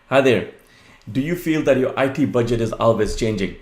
Hi there. Do you feel that your IT budget is always changing?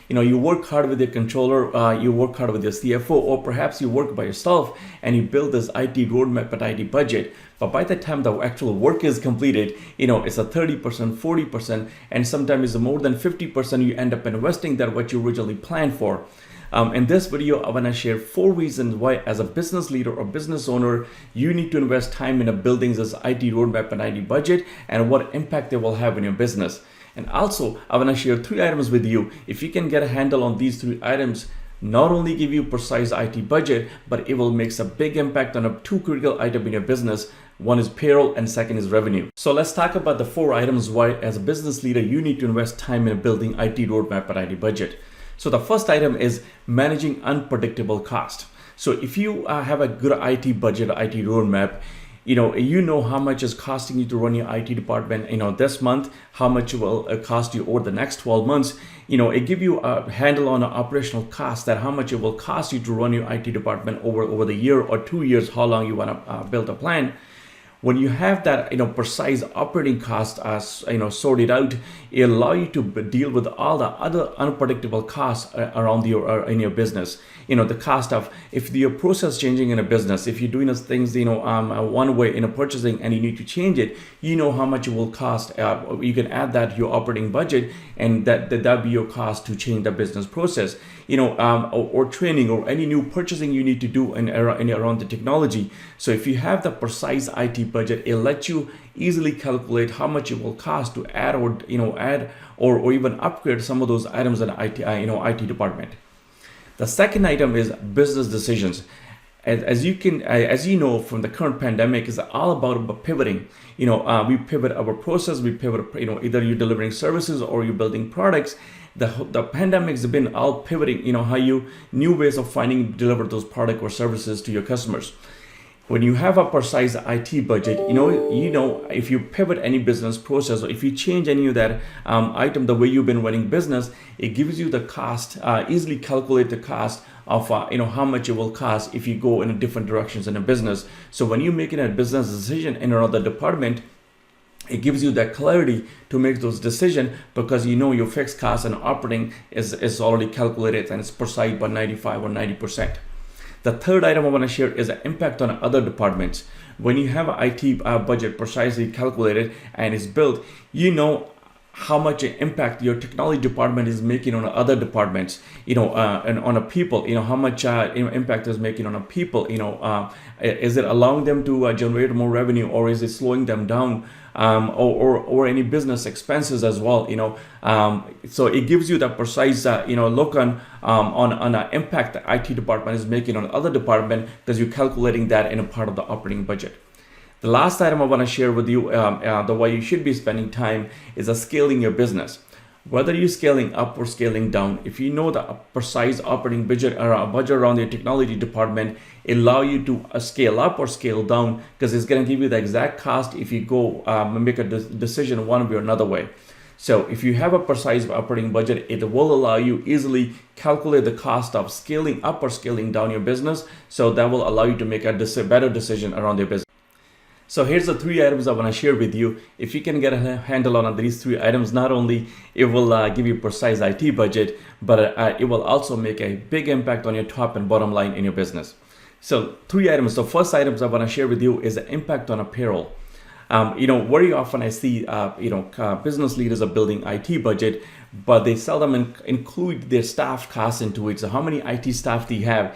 You work hard with your controller, you work hard with your CFO, or perhaps you work by yourself and you build this IT roadmap and IT budget. But by the time the actual work is completed, it's a 30%, 40%, and sometimes it's more than 50% you end up investing that what you originally planned for. In this video, I want to share 4 reasons why, as a business leader or business owner, you need to invest time in building this IT roadmap and IT budget and what impact they will have in your business. And also, I want to share 3 items with you. If you can get a handle on these 3 items, not only give you precise IT budget, but it will make a big impact on 2 critical items in your business. One is payroll and second is revenue. So let's talk about the 4 items why, as a business leader, you need to invest time in building IT roadmap and IT budget. So the first item is managing unpredictable cost. So if you have a good IT budget, IT roadmap, you know how much is costing you to run your IT department, this month, how much it will cost you over the next 12 months. It give you a handle on the operational cost, that how much it will cost you to run your IT department over the year or 2 years, how long you want to build a plan. When you have that, precise operating cost, sorted out, it allow you to deal with all the other unpredictable costs around in your business. The cost of if your process changing in a business, if you're doing things, one way in a purchasing and you need to change it, how much it will cost. You can add that to your operating budget, and that be your cost to change the business process. Or training or any new purchasing you need to do around the technology. So if you have the precise IT budget, it lets you easily calculate how much it will cost to add or even upgrade some of those items in IT department. The second item is business decisions. As you know from the current pandemic, is all about pivoting. We pivot our process, we pivot, either you're delivering services or you're building products. The pandemic's been all pivoting, how you new ways of deliver those products or services to your customers. When you have a precise IT budget, if you pivot any business process or if you change any of that item, the way you've been running business, it gives you the cost, easily calculate the cost of how much it will cost if you go in different directions in a business. So when you're making a business decision in another department, it gives you that clarity to make those decisions, because your fixed cost and operating is already calculated and it's precise by 95 or 90%. The third item I want to share is the impact on other departments. When you have an IT budget precisely calculated and is built, how much impact your technology department is making on other departments, and on a people, how much impact is making on a people, is it allowing them to generate more revenue, or is it slowing them down, or any business expenses as well, so it gives you the precise, look on the impact the IT department is making on other department, because you're calculating that in a part of the operating budget. The last item I want to share with you, the way you should be spending time, is scaling your business. Whether you're scaling up or scaling down, if you know the precise operating budget or a budget around your technology department, it allow you to scale up or scale down, because it's going to give you the exact cost if you go make a decision one way or another way. So if you have a precise operating budget, it will allow you easily calculate the cost of scaling up or scaling down your business. So that will allow you to make a better decision around your business. So here's the 3 items I want to share with you. If you can get a handle on these 3 items, not only it will give you precise IT budget, but it will also make a big impact on your top and bottom line in your business. So 3 items. The first items I want to share with you is the impact on a payroll. Very often I see, business leaders are building IT budget, but they seldom include their staff costs into it. So how many IT staff do you have?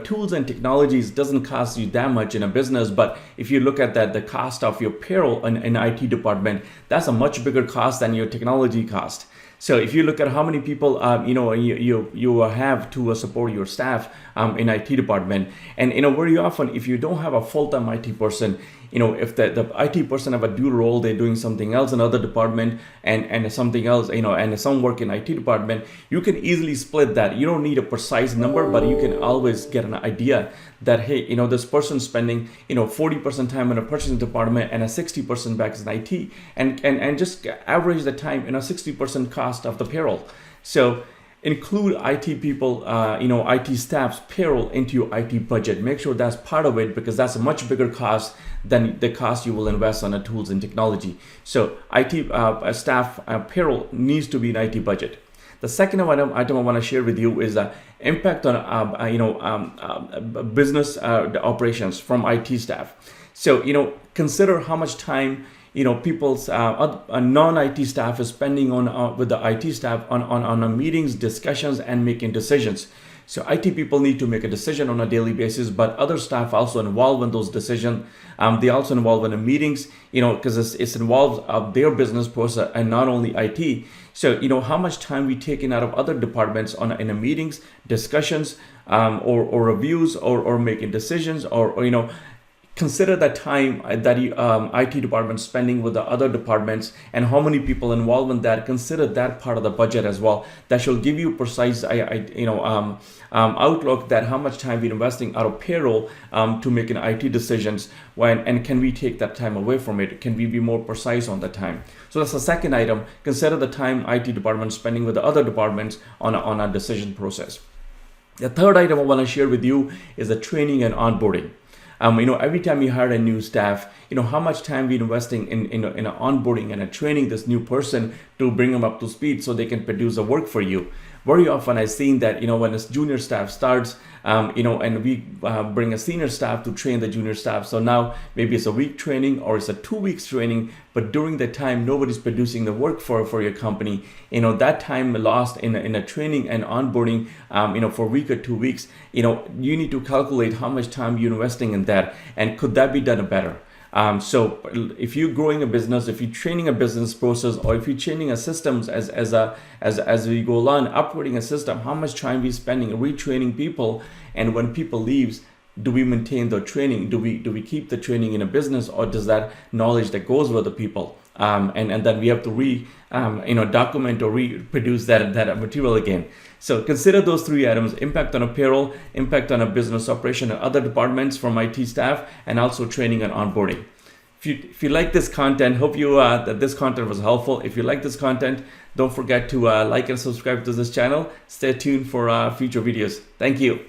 Tools and technologies doesn't cost you that much in a business, but if you look at that, the cost of your payroll in IT department, that's a much bigger cost than your technology cost. So if you look at how many people you have to support your staff in IT department, and very often if you don't have a full-time IT person, if the IT person have a dual role, they're doing something else in other department and something else, and some work in IT department, you can easily split that. You don't need a precise number, but you can always get an idea that, hey, this person spending 40% time in a purchasing department and a 60% back in IT, and just average the time 60% cost of the payroll. So include IT people, IT staff's payroll into your IT budget. Make sure that's part of it, because that's a much bigger cost than the cost you will invest on the tools and technology. So IT staff payroll needs to be an IT budget. The second item I want to share with you is the impact on business operations from IT staff. So consider how much time people's non-IT staff is spending on with the IT staff on meetings, discussions, and making decisions. So IT people need to make a decision on a daily basis, but other staff also involved in those decisions. They also involved in the meetings, because it's involved their business process and not only IT. So how much time we taking out of other departments in the meetings, discussions, or reviews, or making decisions, or consider the time that IT department spending with the other departments and how many people involved in that. Consider that part of the budget as well. That should give you precise outlook that how much time we're investing out of payroll to making IT decisions, and can we take that time away from it? Can we be more precise on the time? So that's the second item. Consider the time IT department spending with the other departments on a decision process. The third item I want to share with you is the training and onboarding. Every time you hire a new staff, how much time we're investing in onboarding and training this new person to bring them up to speed so they can produce the work for you. Very often I've seen that, when a junior staff starts, and we bring a senior staff to train the junior staff. So now maybe it's a week training or it's a 2 weeks training, but during that time, nobody's producing the work for your company. That time lost in a training and onboarding, for a week or 2 weeks, you need to calculate how much time you're investing in that, and could that be done better? So if you're growing a business, if you're training a business process, or if you're training a systems as we go along, upgrading a system, how much time we spending retraining people, and when people leaves, do we maintain the training? Do we keep the training in a business, or does that knowledge that goes with the people? And then we have to document or reproduce that material again. So consider those three items: impact on a payroll, impact on a business operation and other departments from IT staff, and also training and onboarding. If you like this content, hope that this content was helpful. If you like this content, don't forget to like and subscribe to this channel. Stay tuned for future videos. Thank you.